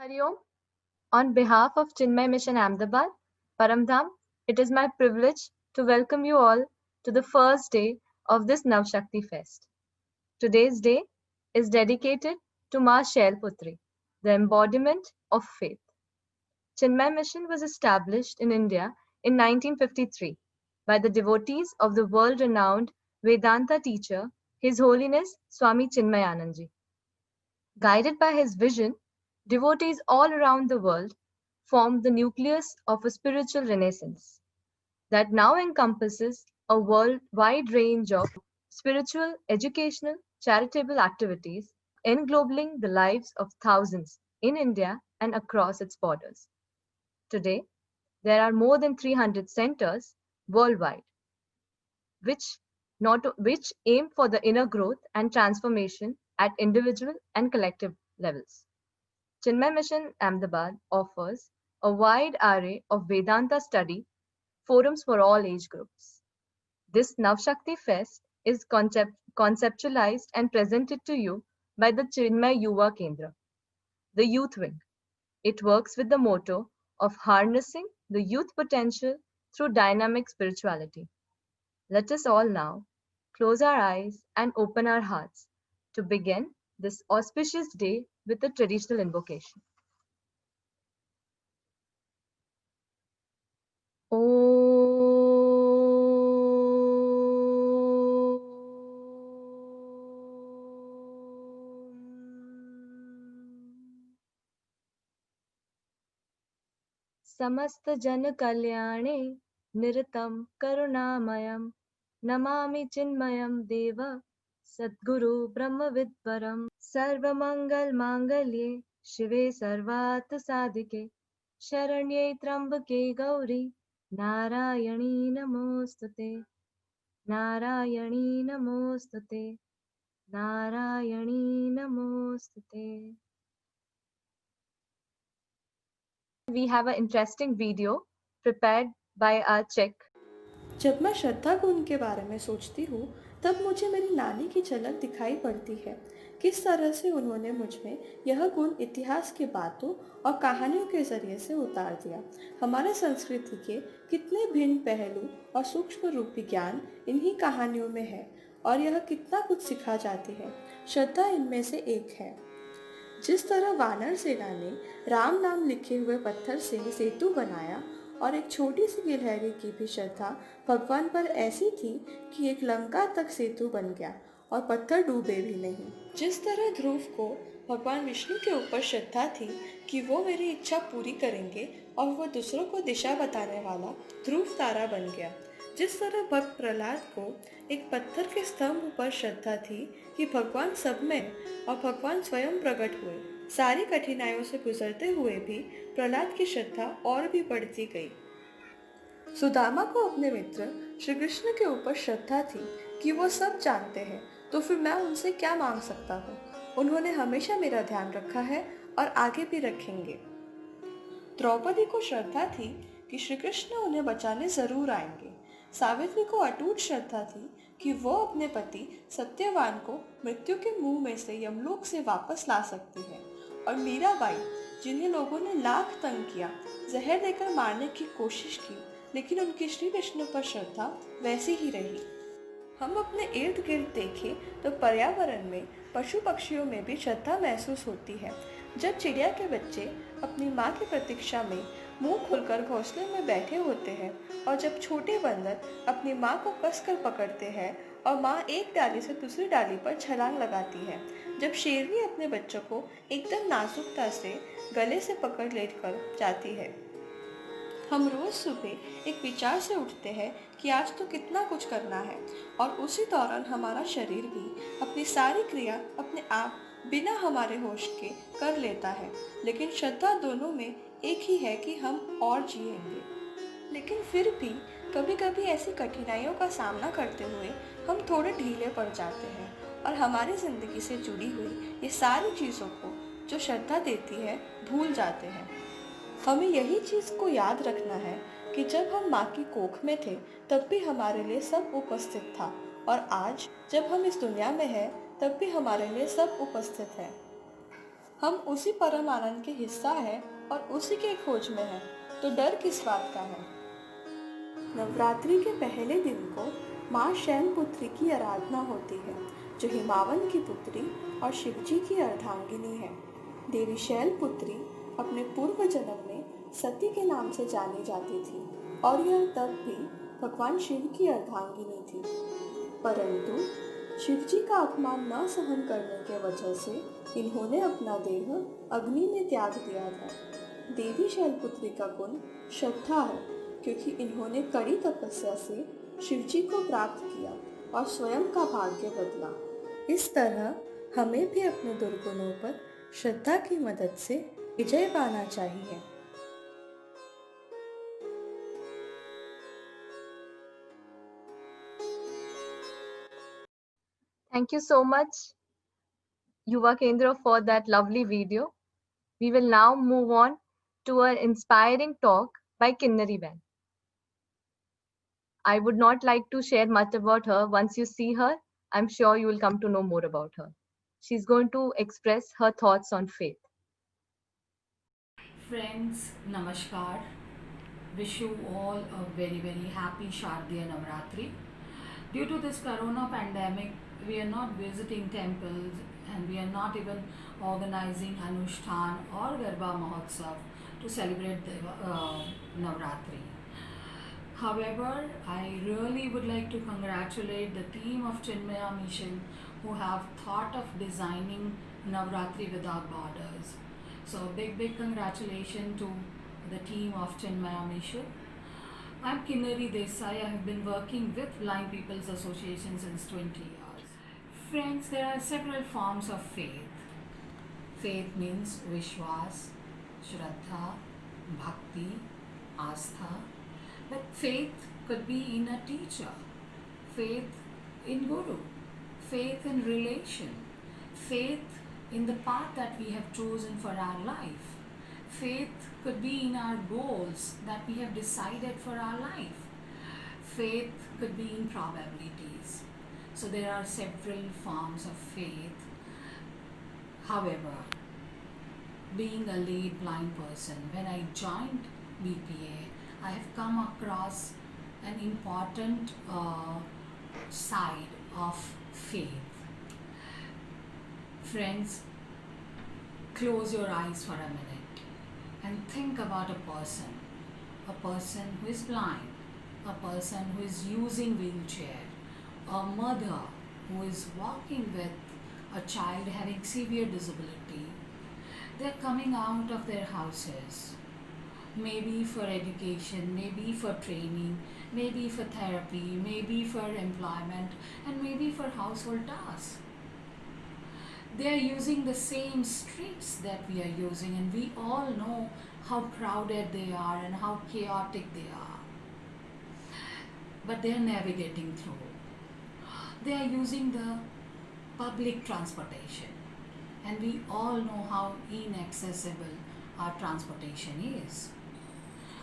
Hari Om. On behalf of Chinmaya Mission Ahmedabad, Paramdham, it is my privilege to welcome you all to the first day of this Navashakti Fest. Today's day is dedicated to Ma Shailputri, the embodiment of faith. Chinmaya Mission was established in India in 1953 by the devotees of the world-renowned Vedanta teacher, His Holiness Swami Chinmayanand. Guided by his vision, devotees all around the world formed the nucleus of a spiritual renaissance that now encompasses a wide range of spiritual, educational, charitable activities englobing the lives of thousands in India and across its borders. Today, there are more than 300 centers worldwide which aim for the inner growth and transformation at individual and collective levels. Chinmay Mission Ahmedabad offers a wide array of Vedanta study forums for all age groups. This Navashakti Fest is conceptualized and presented to you by the Chinmay Yuva Kendra, the youth wing. It works with the motto of harnessing the youth potential through dynamic spirituality. Let us all now close our eyes and open our hearts to begin this auspicious day with a traditional invocation. समस्त जन कल्याणे निरतं करुणामयं नमामि चिन्मयं देव सद्गुरु ब्रह्मविद्वरं सर्वमंगल मांगल्ये शिवे सर्वार्थ साधिके शरण्ये त्र्यंबके गौरी नारायणी नमोस्तुते नारायणी नमोस्तुते नारायणी नमोस्तुते. We have an interesting video prepared by our Czech. जब मैं श्रद्धा गुण के बारे में सोचती हूँ तब मुझे मेरी नानी की झलक दिखाई पड़ती है। किस तरह से उन्होंने मुझ में यह गुण इतिहास की बातों और कहानियों के जरिए से उतार दिया। हमारे संस्कृति के कितने भिन्न पहलू और सूक्ष्म रूपी ज्ञान इन्हीं कहानियों में है और यह कितना कुछ सिखा जाती है। श्रद्धा इनमें से एक है। जिस तरह वानर सेना ने राम नाम लिखे हुए पत्थर से सेतु बनाया और एक छोटी सी गिलहरी की भी श्रद्धा भगवान पर ऐसी थी कि एक लंका तक सेतु बन गया और पत्थर डूबे भी नहीं। जिस तरह ध्रुव को भगवान विष्णु के ऊपर श्रद्धा थी कि वो मेरी इच्छा पूरी करेंगे और वो दूसरों को दिशा बताने वाला ध्रुव तारा बन गया। जिस तरह भक्त प्रहलाद को एक पत्थर के स्तंभ पर श्रद्धा थी कि भगवान सब में और भगवान स्वयं प्रकट हुए। सारी कठिनाइयों से गुजरते हुए भी प्रहलाद की श्रद्धा और भी बढ़ती गई। सुदामा को अपने मित्र श्री कृष्ण के ऊपर श्रद्धा थी कि वो सब जानते हैं, तो फिर मैं उनसे क्या मांग सकता हूँ। उन्होंने हमेशा मेरा ध्यान रखा है और आगे भी रखेंगे। द्रौपदी को श्रद्धा थी कि श्री कृष्ण उन्हें बचाने जरूर आएंगे। सावित्री को अटूट श्रद्धा थी कि वो अपने पति सत्यवान को मृत्यु के मुंह में से यमलोक से वापस ला सकती है। और मीराबाई, जिन्हें लोगों ने लाख तंग किया, जहर देकर मारने की कोशिश की, लेकिन उनकी श्री कृष्ण पर श्रद्धा वैसी ही रही। हम अपने इर्द गिर्द देखें तो पर्यावरण में पशु पक्षियों में भी श्रद्धा महसूस होती है। जब चिड़िया के बच्चे अपनी माँ की प्रतीक्षा में मुंह खोलकर घोंसले में बैठे होते हैं और जब छोटे बंदर अपनी माँ को कसकर पकड़ते हैं और माँ एक डाली से दूसरी डाली पर छलांग लगाती है, जब शेरनी अपने बच्चों को एकदम नाजुकता से गले से पकड़ लेकर जाती है। हम रोज सुबह एक विचार से उठते हैं कि आज तो कितना कुछ करना है और उसी दौरान हमारा शरीर भी अपनी सारी क्रिया अपने आप बिना हमारे होश के कर लेता है। लेकिन श्रद्धा दोनों में एक ही है कि हम और जिएंगे। लेकिन फिर भी कभी कभी ऐसी कठिनाइयों का सामना करते हुए हम थोड़े ढीले पड़ जाते हैं और हमारी जिंदगी से जुड़ी हुई ये सारी चीज़ों को जो श्रद्धा देती है भूल जाते हैं। हमें यही चीज़ को याद रखना है कि जब हम माँ की कोख में थे तब भी हमारे लिए सब उपस्थित था और आज जब हम इस दुनिया में हैं तब भी हमारे लिए सब उपस्थित है। हम उसी परम आनंद के हिस्सा हैं और उसी के खोज में हैं, तो डर किस बात का है। नवरात्रि के पहले दिन को माँ शैलपुत्री की आराधना होती है, जो हिमावन की पुत्री और शिवजी की अर्धांगिनी है। देवी शैलपुत्री अपने पूर्व जन्म में सती के नाम से जानी जाती थी और यह तब भी भगवान शिव की अर्धांगिनी थी, परंतु शिवजी का अपमान न सहन करने के वजह से इन्होंने अपना देह अग्नि में त्याग दिया था। देवी शैलपुत्री का गुण श्रद्धा है, क्योंकि इन्होंने कड़ी तपस्या से शिवजी को प्राप्त किया और स्वयं का भाग्य बदला। इस तरह हमें भी अपने दुर्गुणों पर श्रद्धा की मदद से विजय पाना चाहिए। Thank you so much, Yuva Kendra, for that lovely video. We will now move on to an inspiring talk by Kinnari Ben. I would not like to share much about her. Once you see her, I'm sure you will come to know more about her. She's going to express her thoughts on faith. Friends, Namaskar. Wish you all a very, very happy Shardiya Navratri. Due to this corona pandemic, we are not visiting temples and we are not even organizing Anushtan or Garba Mahotsav to celebrate the Navratri. However, I really would like to congratulate the team of Chinmaya Mission who have thought of designing Navratri without borders. So big, big congratulations to the team of Chinmaya Mission. I'm Kinnari Desai. I have been working with Blind People's Association since 20 years. Friends, there are several forms of faith. Faith means Vishwas, Shraddha, Bhakti, Astha. But faith could be in a teacher, faith in Guru, faith in relation, faith in the path that we have chosen for our life. Faith could be in our goals that we have decided for our life. Faith could be in probabilities. So there are several forms of faith. However, being a late blind person, when I joined BPA, I have come across an important side of faith. Friends, close your eyes for a minute and think about a person who is blind, a person who is using wheelchair, a mother who is walking with a child having severe disability. They're coming out of their houses, maybe for education, maybe for training, maybe for therapy, maybe for employment, and maybe for household tasks. They are using the same streets that we are using, and we all know how crowded they are and how chaotic they are. But they are navigating through. They are using the public transportation, and we all know how inaccessible our transportation is.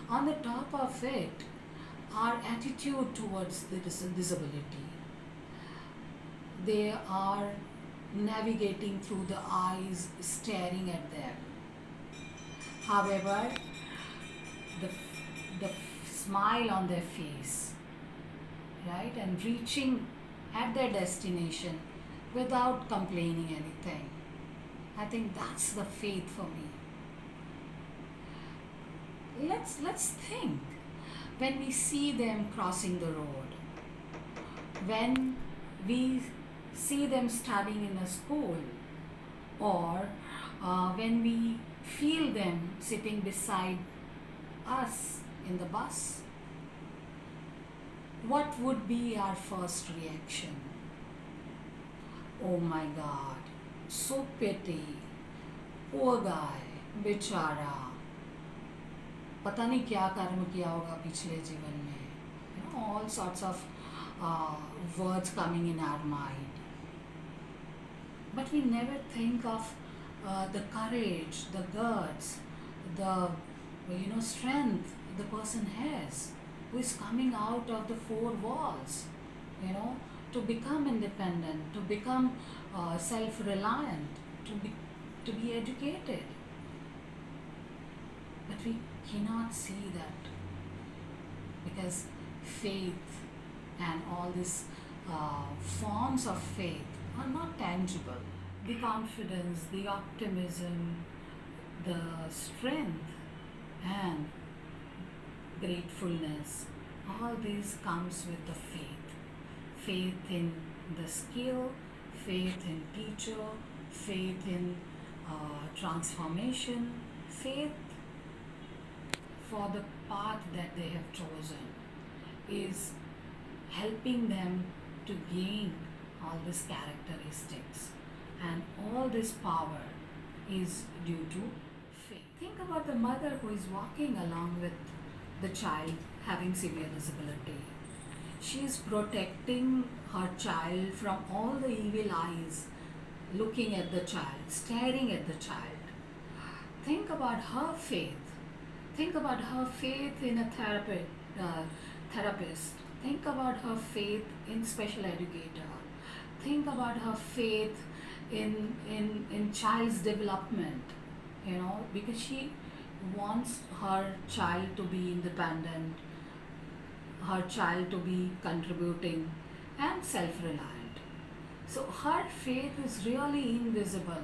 On the top of it, our attitude towards the disability. They are navigating through the eyes staring at them. However, the smile on their face, right, and reaching at their destination without complaining anything. I think that's the faith for me. Let's think when we see them crossing the road, when we see them studying in a school, or when we feel them sitting beside us in the bus. What would be our first reaction? Oh my God, so pity, poor guy, बेचारा, पता नहीं क्या कर्म किया होगा पिछले जीवन में. All sorts of words coming in our mind. But we never think of the courage, the guts, the strength the person has, who is coming out of the four walls, to become independent, to become self-reliant, to be educated. But we cannot see that because faith and all these forms of faith are not tangible. The confidence, the optimism, the strength, and gratefulness, all this comes with the faith. Faith in the skill, faith in teacher, faith in transformation, faith for the path that they have chosen is helping them to gain all these characteristics, and all this power is due to faith. Think about the mother who is walking along with the child having severe disability. She is protecting her child from all the evil eyes looking at the child, staring at the child. Think about her faith. Think about her faith in a therapist. Think about her faith in special educator. Think about her faith in child's development, because she wants her child to be independent, her child to be contributing and self-reliant. So her faith is really invisible,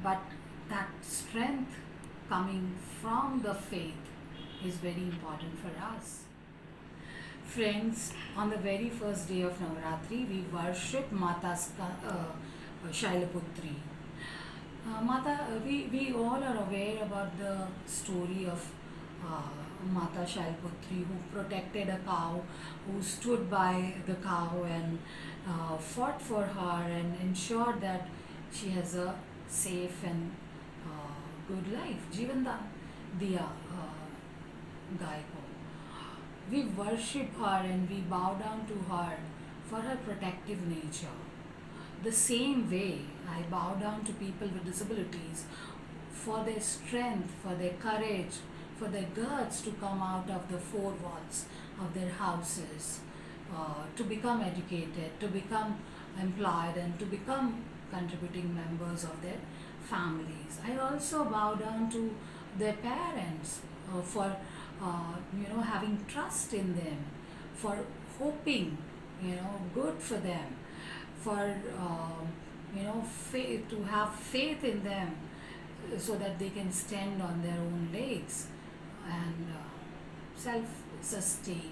but that strength coming from the faith is very important for us. Friends, on the very first day of Navaratri, we worship Mata's Shailaputri. We all are aware about the story of Mata Shailputri, who protected a cow, who stood by the cow and fought for her and ensured that she has a safe and good life. Jivanda Diya Gai ko. We worship her and we bow down to her for her protective nature. The same way, I bow down to people with disabilities for their strength, for their courage, for their guts to come out of the four walls of their houses, to become educated, to become employed, and to become contributing members of their families. I also bow down to their parents for having trust in them, for hoping good for them, for faith, to have faith in them so that they can stand on their own legs and self-sustain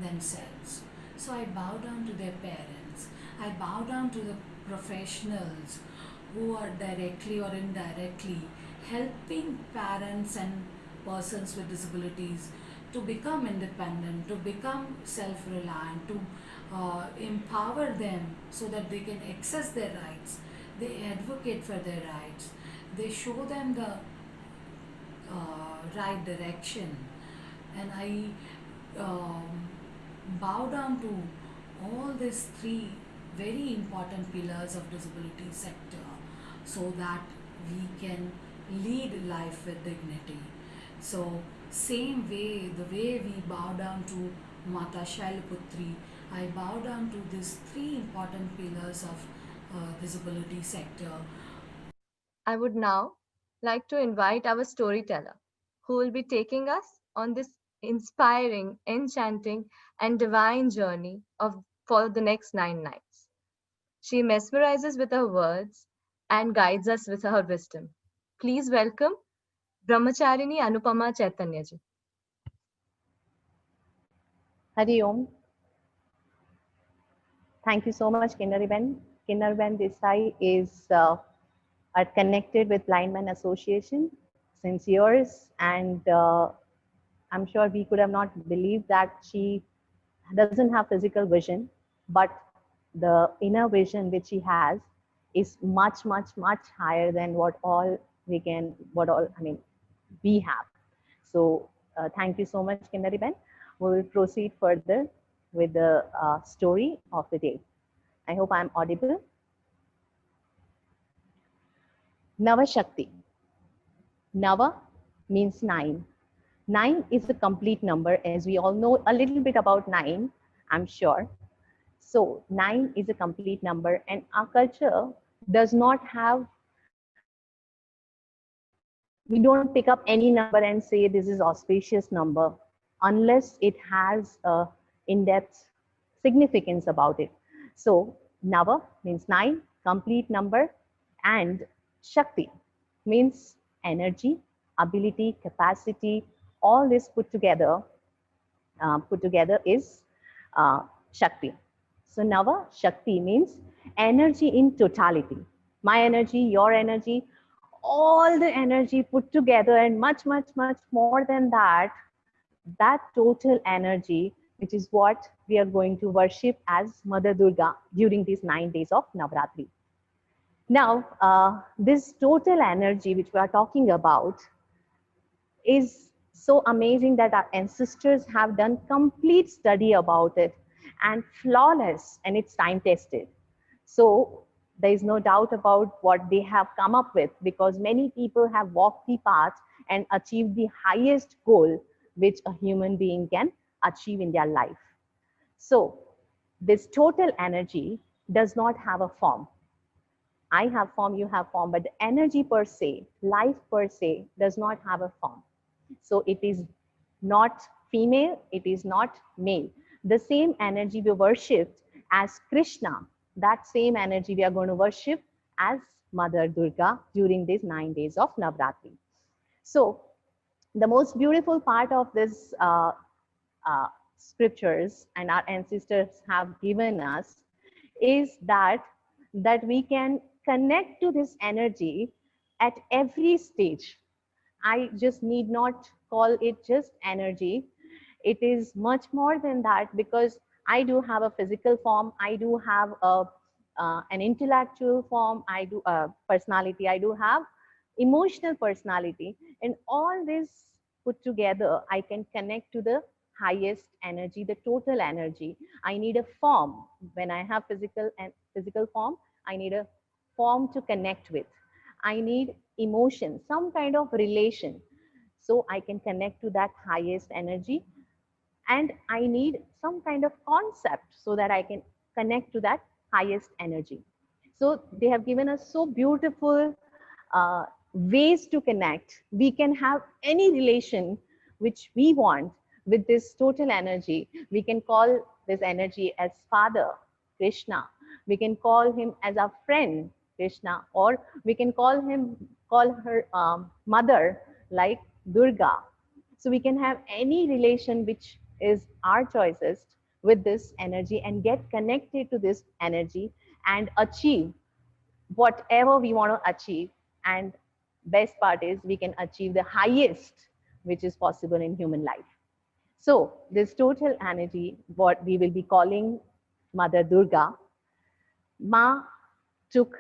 themselves. So I bow down to their parents. I bow down to the professionals who are directly or indirectly helping parents and persons with disabilities to become independent, to become self-reliant, to empower them so that they can access their rights. They advocate for their rights. They show them the right direction. And I bow down to all these three very important pillars of disability sector so that we can lead life with dignity. So same way, the way we bow down to Mata Shailaputri, I bow down to these three important pillars of disability sector. I would now like to invite our storyteller, who will be taking us on this inspiring, enchanting, and divine journey for the next 9 nights. She mesmerizes with her words and guides us with her wisdom. Please welcome Brahmacharini Anupama Chaitanyaji. Hari Om. Thank you so much, Kinnariben. Kinnariben Desai is are connected with Blind Men Association since years, and I'm sure we could have not believed that she doesn't have physical vision, but the inner vision which she has is much, much, much higher than we have. So thank you so much, Kinnariben. We will proceed further with the story of the day. I hope I'm audible. Navashakti. Nava means 9. 9 is a complete number, as we all know a little bit about 9, I'm sure. So 9 is a complete number, and our culture does not have We don't pick up any number and say this is auspicious number unless it has a in-depth significance about it. So Nava means 9, complete number, and Shakti means energy, ability, capacity, all this put together is uh, Shakti. So Nava Shakti means energy in totality. My energy, your energy, all the energy put together, and much, much, much more than that, that total energy, which is what we are going to worship as Mother Durga during these 9 days of Navratri. Now, this total energy which we are talking about is so amazing that our ancestors have done complete study about it and flawless, and it's time tested. So there is no doubt about what they have come up with, because many people have walked the path and achieved the highest goal which a human being can achieve in their life. So this total energy does not have a form. I have form, you have form, but the energy per se, life per se, does not have a form. So it is not female, it is not male. The same energy we worshipped as Krishna, that same energy we are going to worship as Mother Durga during these 9 days of Navratri. So the most beautiful part of this scriptures and our ancestors have given us is that we can connect to this energy at every stage. I just need not call it just energy. It is much more than that, because I do have a physical form, I do have an intellectual form, I do a personality, I do have emotional personality, and all this put together, I can connect to the highest energy, the total energy. I need a form. When I have physical form, I need a form to connect with. I need emotion, some kind of relation, so I can connect to that highest energy. And I need some kind of concept so that I can connect to that highest energy. So they have given us so beautiful ways to connect. We can have any relation which we want with this total energy. We can call this energy as Father, Krishna. We can call him as our friend, Krishna, or we can call her mother, like Durga. So we can have any relation which is our choices with this energy and get connected to this energy and achieve whatever we want to achieve. And best part is we can achieve the highest which is possible in human life. So this total energy, what we will be calling Mother Durga, Ma took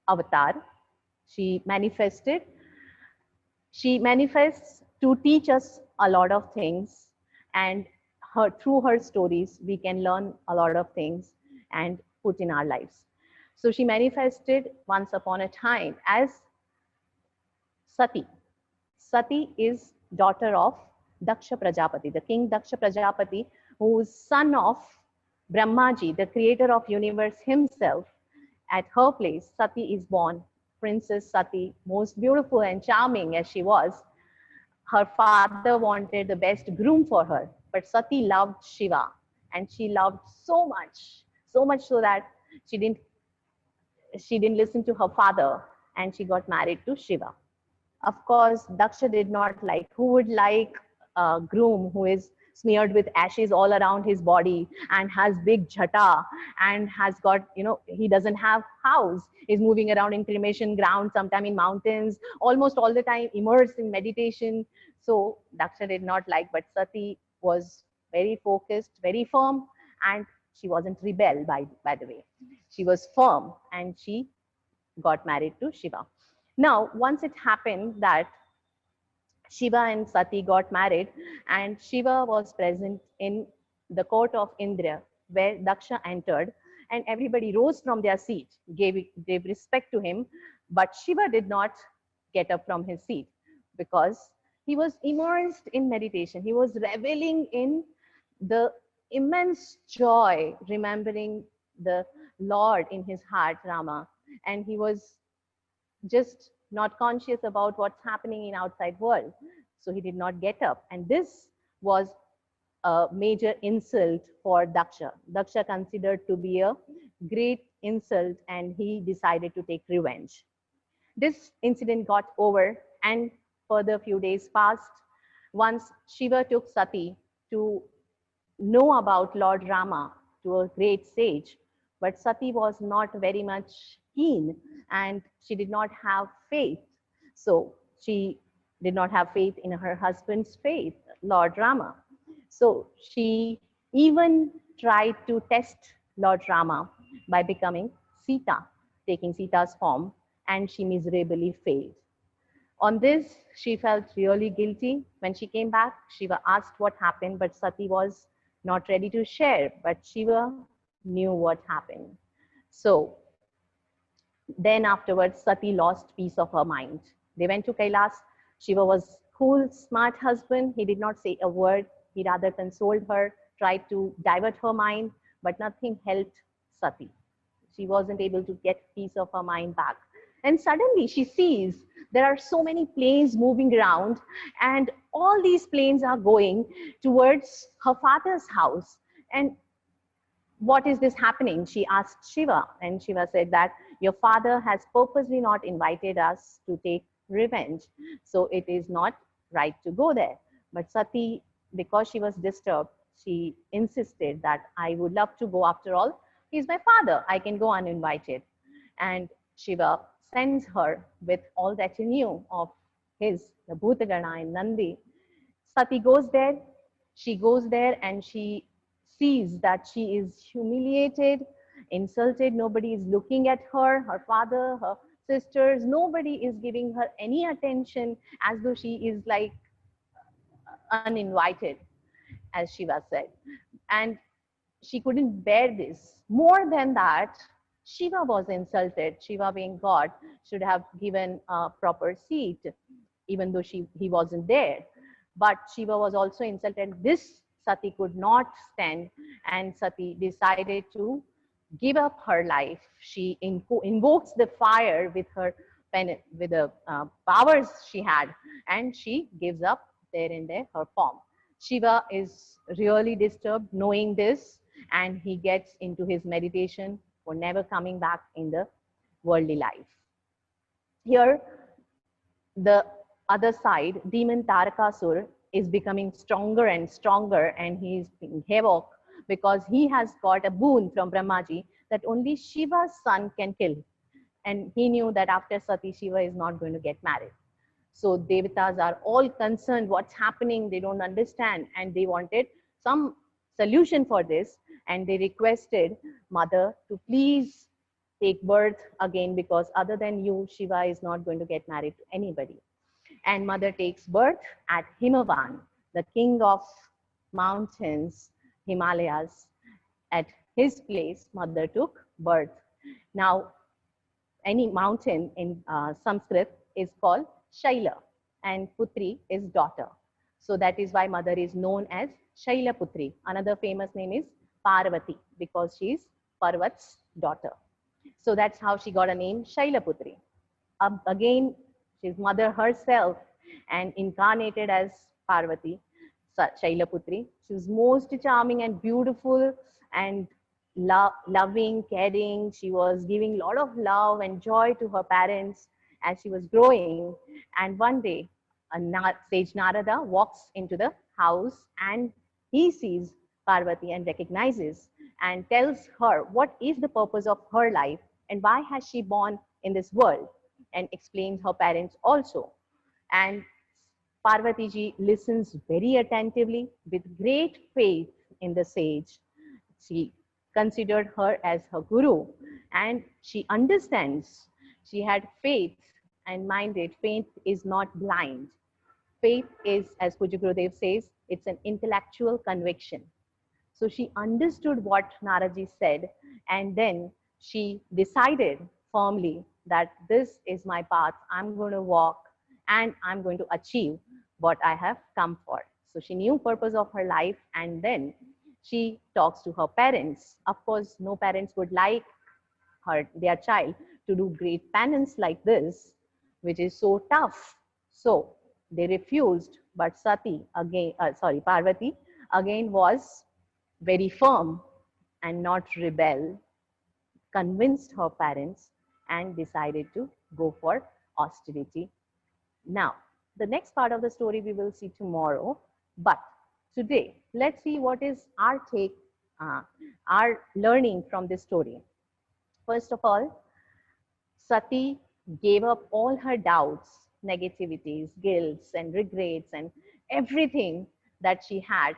avatar. She manifested. She manifests to teach us a lot of things, and through her stories we can learn a lot of things and put in our lives. So she manifested once upon a time as Sati. Sati is daughter of Daksha Prajapati, the king Daksha Prajapati, who is son of Brahmaji, the creator of universe himself. At her place, Sati is born. Princess Sati, most beautiful and charming as she was, her father wanted the best groom for her, but Sati loved Shiva, and she loved so much so that she didn't she didn't listen to her father, and she got married to Shiva. Of course, Daksha did not like. Who would like a groom who is smeared with ashes all around his body and has big jhata and has got, he doesn't have house, is moving around in cremation ground, sometime in mountains, almost all the time immersed in meditation. So Daksha did not like, but Sati was very focused, very firm, and she wasn't rebel, by the way. She was firm, and she got married to Shiva. Now, once it happened that Shiva and Sati got married, and Shiva was present in the court of Indra, where Daksha entered, and everybody rose from their seat, gave respect to him, but Shiva did not get up from his seat because he was immersed in meditation. He was reveling in the immense joy, remembering the Lord in his heart, Rama, and he was just not conscious about what's happening in outside world. So he did not get up. And this was a major insult for Daksha. Daksha considered to be a great insult, and he decided to take revenge. This incident got over, and further few days passed. Once Shiva took Sati to know about Lord Rama to a great sage, but Sati was not very much keen and she did not have faith. So she did not have faith in her husband's faith, Lord Rama. So she even tried to test Lord Rama by becoming Sita, taking Sita's form, and she miserably failed. On this, she felt really guilty. When she came back, Shiva asked what happened, but Sati was not ready to share. But Shiva knew what happened. So then afterwards, Sati lost peace of her mind. They went to Kailas. Shiva was cool, smart husband. He did not say a word. He rather consoled her, tried to divert her mind, but nothing helped Sati. She wasn't able to get peace of her mind back. And suddenly she sees there are so many planes moving around, and all these planes are going towards her father's house. And what is this happening? She asked Shiva, and Shiva said that your father has purposely not invited us to take revenge. So it is not right to go there. But Sati, because she was disturbed, she insisted that I would love to go after all. He's my father. I can go uninvited. And Shiva sends her with all that he knew of his, the Bhutagana and Nandi. Sati goes there. She goes there and she sees that she is humiliated, insulted. Nobody is looking at her, her father, her sisters. Nobody is giving her any attention, as though she is like uninvited, as Shiva said. And she couldn't bear this. More than that, Shiva was insulted. Shiva, being God, should have given a proper seat, even though he wasn't there. But Shiva was also insulted. This Sati could not stand, and Sati decided to give up her life. She invokes the fire with her with the powers she had, and she gives up there and there her form. Shiva is really disturbed knowing this, and he gets into his meditation for never coming back in the worldly life. Here, the other side, demon Tarakasur is becoming stronger and stronger, and he is being havoc because he has got a boon from Brahmaji that only Shiva's son can kill. And he knew that after Sati, Shiva is not going to get married. So Devatas are all concerned what's happening. They don't understand, and they wanted some solution for this. And they requested Mother to please take birth again, because other than you, Shiva is not going to get married to anybody. And Mother takes birth at Himavan, the king of mountains, Himalayas. At his place, Mother took birth. Now, any mountain in Sanskrit is called Shaila, and Putri is daughter. So that is why Mother is known as Shaila Putri. Another famous name is Parvati, because she is Parvat's daughter. So that's how she got a name, Shaila Putri. Again, she's Mother herself and incarnated as Parvati, Shaila Putri. She was most charming and beautiful and loving, caring. She was giving a lot of love and joy to her parents as she was growing. And one day, sage Narada walks into the house, and he sees Parvati and recognizes and tells her what is the purpose of her life and why has she born in this world, and explains her parents also. And Parvati ji listens very attentively with great faith in the sage. She considered her as her guru, and she understands. She had faith and minded. Faith is not blind. Faith is, as Puja Gurudev says, it's an intellectual conviction. So she understood what Naraji said, and then she decided firmly that this is my path. I'm going to walk and I'm going to achieve what I have come for. So she knew purpose of her life, and then she talks to her parents. Of course, no parents would like their child to do great penance like this, which is so tough. So they refused, but Parvati again was very firm and not rebel, convinced her parents and decided to go for austerity. Now, the next part of the story we will see tomorrow, but today, let's see what is our take, our learning from this story. First of all, Sati gave up all her doubts, negativities, guilts, and regrets, and everything that she had.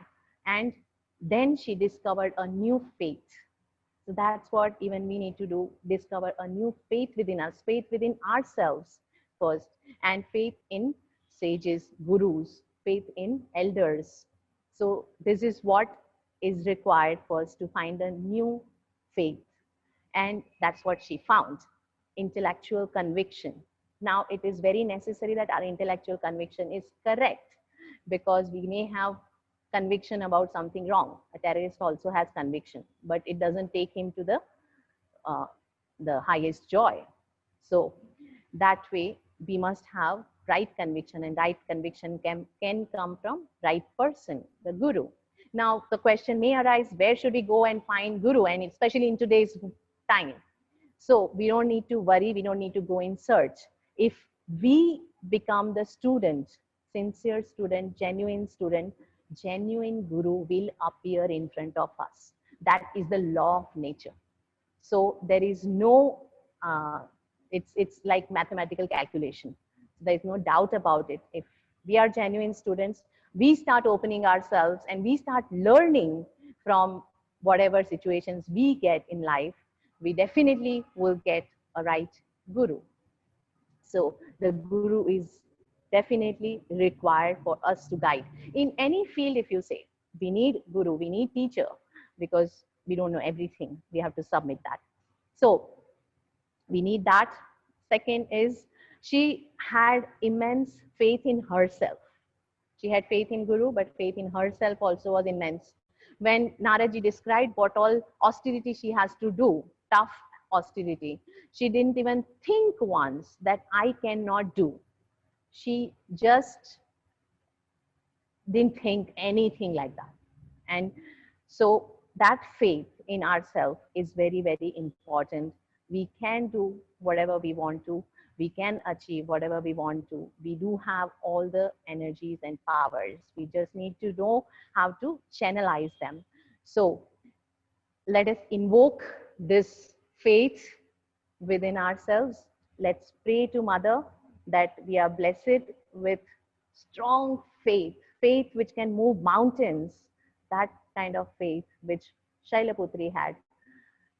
And then she discovered a new faith. So that's what even we need to do, discover a new faith within us, faith within ourselves first, and faith in sages, gurus, faith in elders. So this is what is required first to find a new faith. And that's what she found, intellectual conviction. Now, it is very necessary that our intellectual conviction is correct, because we may have conviction about something wrong. A terrorist also has conviction, but it doesn't take him to uh, the highest joy. So that way, we must have right conviction, and right conviction can come from right person, the guru. Now, the question may arise, where should we go and find guru, and especially in today's time? So we don't need to worry, we don't need to go in search. If we become the student, sincere student, genuine guru will appear in front of us. That is the law of nature. So there is no, it's like mathematical calculation. There is no doubt about it. If we are genuine students, we start opening ourselves and we start learning from whatever situations we get in life, we definitely will get a right guru. So the guru is definitely required for us to guide. In any field, if you say, we need guru, we need teacher, because we don't know everything. We have to submit that. So we need that. Second is, she had immense faith in herself. She had faith in Guru, but faith in herself also was immense. When Naraji described what all austerity she has to do, tough austerity, she didn't even think once that I cannot do. She just didn't think anything like that. And so that faith in ourselves is very, very important. We can do whatever we want to. We can achieve whatever we want to. We do have all the energies and powers. We just need to know how to channelize them. So let us invoke this faith within ourselves. Let's pray to Mother that we are blessed with strong faith, faith which can move mountains, that kind of faith which Shailaputri had,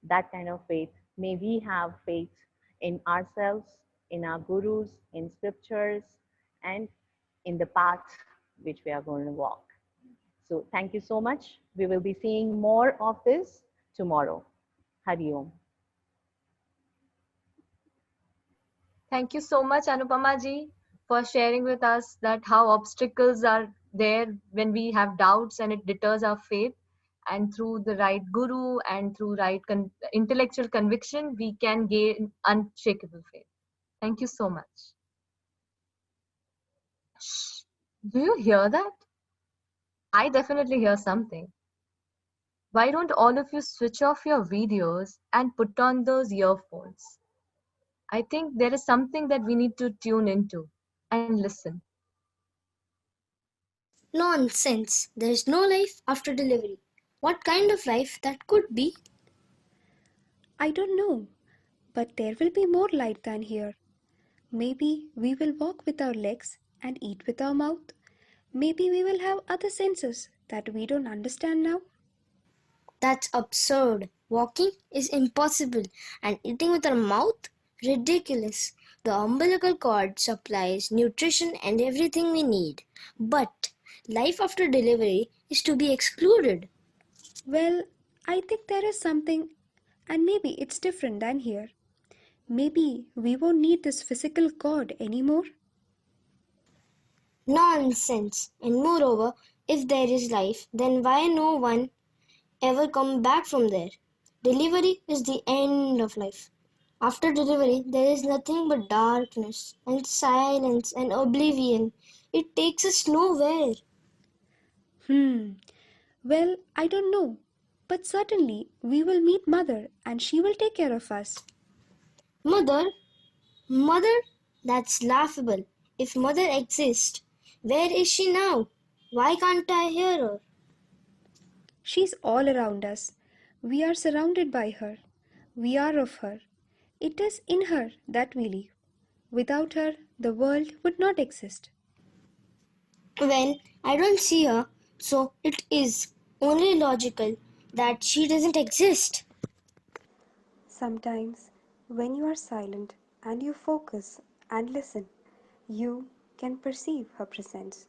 that kind of faith. May we have faith in ourselves, in our gurus, in scriptures, and in the path which we are going to walk. So thank you so much. We will be seeing more of this tomorrow. Hari Om. Thank you so much, Anupama ji, for sharing with us that how obstacles are there when we have doubts and it deters our faith. And through the right guru and through right intellectual conviction, we can gain unshakable faith. Thank you so much. Shh. Do you hear that? I definitely hear something. Why don't all of you switch off your videos and put on those earphones? I think there is something that we need to tune into and listen. Nonsense. There is no life after delivery. What kind of life that could be? I don't know, but there will be more light than here. Maybe we will walk with our legs and eat with our mouth. Maybe we will have other senses that we don't understand now. That's absurd. Walking is impossible, and eating with our mouth? Ridiculous. The umbilical cord supplies nutrition and everything we need. But life after delivery is to be excluded. Well, I think there is something, and maybe it's different than here. Maybe we won't need this physical cord anymore. Nonsense. And moreover, if there is life, then why no one ever come back from there? Delivery is the end of life. After delivery, there is nothing but darkness and silence and oblivion. It takes us nowhere. Well, I don't know. But certainly we will meet Mother and she will take care of us. Mother, mother, that's laughable. If mother exists, where is she now? Why can't I hear her? She's all around us. We are surrounded by her. We are of her. It is in her that we live. Without her, the world would not exist. Well, I don't see her, so it is only logical that she doesn't exist. Sometimes, when you are silent and you focus and listen, you can perceive her presence.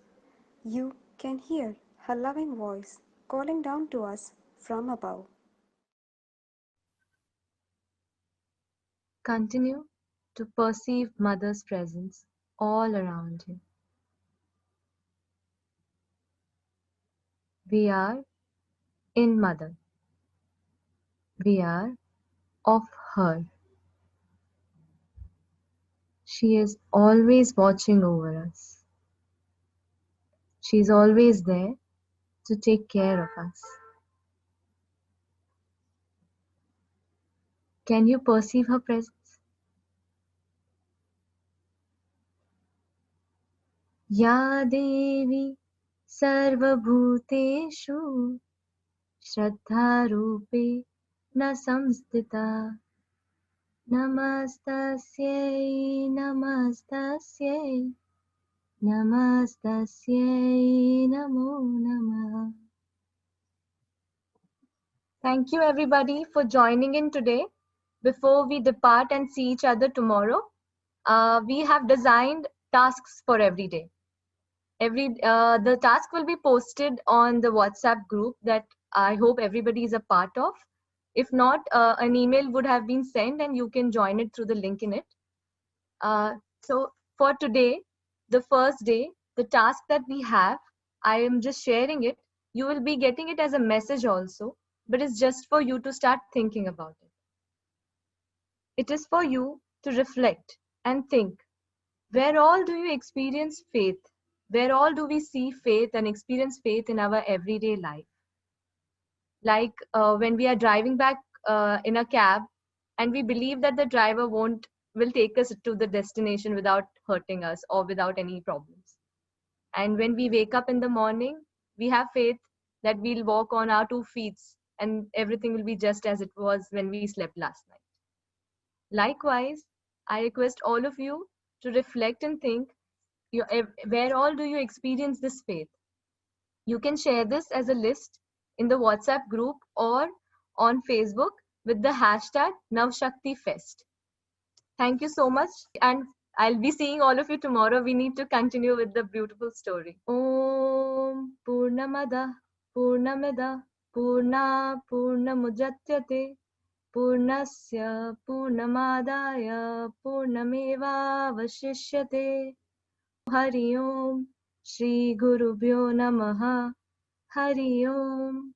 You can hear her loving voice calling down to us from above. Continue to perceive Mother's presence all around you. We are in Mother. We are of her. She is always watching over us. She is always there to take care of us. Can you perceive her presence? Ya Devi Sarvabhuteshu Shraddharupe na samstita Namastasye Namastasye Namastasye Namo Namah. Thank you everybody for joining in today. Before we depart and see each other tomorrow, we have designed tasks for every day. The task will be posted on the WhatsApp group that I hope everybody is a part of. If not, an email would have been sent and you can join it through the link in it. So for today, the first day, the task that we have, I am just sharing it. You will be getting it as a message also, but it's just for you to start thinking about it. It is for you to reflect and think, where all do you experience faith? Where all do we see faith and experience faith in our everyday life? Like when we are driving back in a cab and we believe that the driver will take us to the destination without hurting us or without any problems. And when we wake up in the morning, we have faith that we'll walk on our 2 feet and everything will be just as it was when we slept last night. Likewise, I request all of you to reflect and think, where all do you experience this faith? You can share this as a list in the WhatsApp group or on Facebook with the hashtag Navashakti Fest. Thank you so much, and I'll be seeing all of you tomorrow. We need to continue with the beautiful story. Om Purnamada Purnamida Purna Purnamujatyate Purnasya Purnamadaya Purnameva Vashishyate. Hari Om Shri Gurubhyo Namaha. Hari Om.